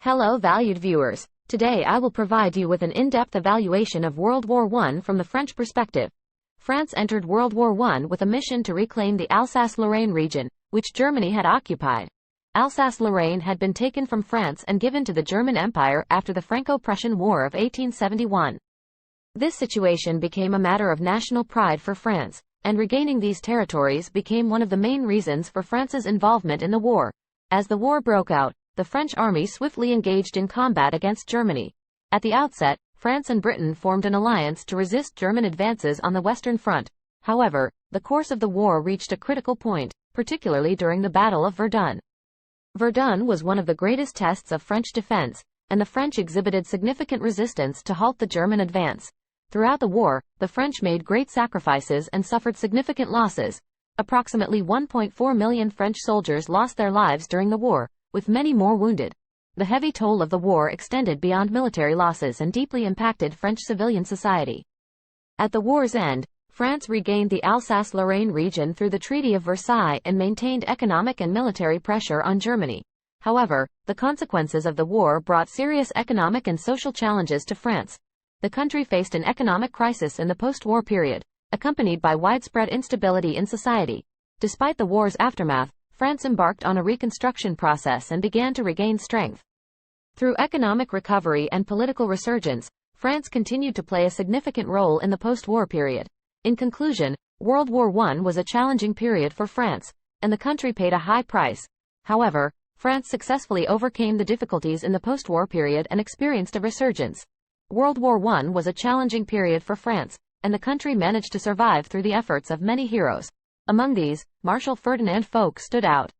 Hello valued viewers. Today I will provide you with an in-depth evaluation of World War I from the French perspective. France entered World War I with a mission to reclaim the Alsace-Lorraine region, which Germany had occupied. Alsace-Lorraine had been taken from France and given to the German Empire after the Franco-Prussian War of 1871. This situation became a matter of national pride for France, and regaining these territories became one of the main reasons for France's involvement in the war. As the war broke out, the French army swiftly engaged in combat against Germany. At the outset, France and Britain formed an alliance to resist German advances on the Western Front. However, the course of the war reached a critical point, particularly during the Battle of Verdun. Verdun was one of the greatest tests of French defense, and the French exhibited significant resistance to halt the German advance. Throughout the war, the French made great sacrifices and suffered significant losses. Approximately 1.4 million French soldiers lost their lives during the war, with many more wounded. The heavy toll of the war extended beyond military losses and deeply impacted French civilian society. At the war's end, France regained the Alsace-Lorraine region through the Treaty of Versailles and maintained economic and military pressure on Germany. However, the consequences of the war brought serious economic and social challenges to France. The country faced an economic crisis in the post-war period, accompanied by widespread instability in society. Despite the war's aftermath, France embarked on a reconstruction process and began to regain strength. Through economic recovery and political resurgence, France continued to play a significant role in the post-war period. In conclusion, World War I was a challenging period for France, and the country paid a high price. However, France successfully overcame the difficulties in the post-war period and experienced a resurgence. World War I was a challenging period for France, and the country managed to survive through the efforts of many heroes. Among these, Marshal Ferdinand Foch stood out.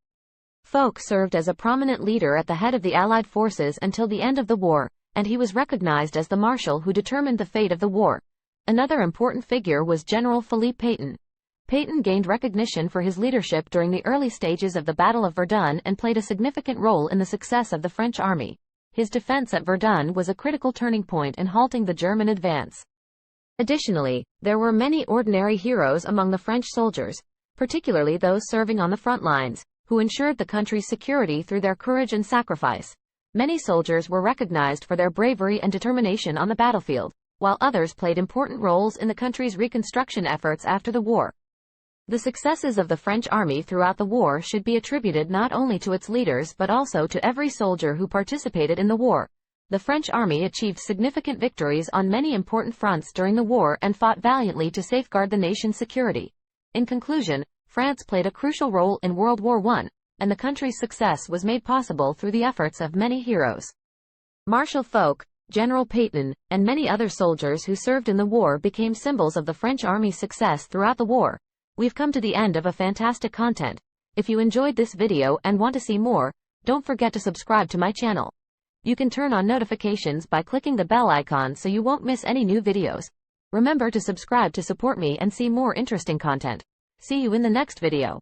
Foch served as a prominent leader at the head of the Allied forces until the end of the war, and he was recognized as the Marshal who determined the fate of the war. Another important figure was General Philippe Pétain. Pétain gained recognition for his leadership during the early stages of the Battle of Verdun and played a significant role in the success of the French army. His defense at Verdun was a critical turning point in halting the German advance. Additionally, there were many ordinary heroes among the French soldiers, particularly those serving on the front lines, who ensured the country's security through their courage and sacrifice. Many soldiers were recognized for their bravery and determination on the battlefield, while others played important roles in the country's reconstruction efforts after the war. The successes of the French army throughout the war should be attributed not only to its leaders but also to every soldier who participated in the war. The French army achieved significant victories on many important fronts during the war and fought valiantly to safeguard the nation's security. In conclusion, France played a crucial role in World War I, and the country's success was made possible through the efforts of many heroes. Marshal Foch, General Pétain, and many other soldiers who served in the war became symbols of the French army's success throughout the war. We've come to the end of a fantastic content. If you enjoyed this video and want to see more, don't forget to subscribe to my channel. You can turn on notifications by clicking the bell icon so you won't miss any new videos. Remember to subscribe to support me and see more interesting content. See you in the next video.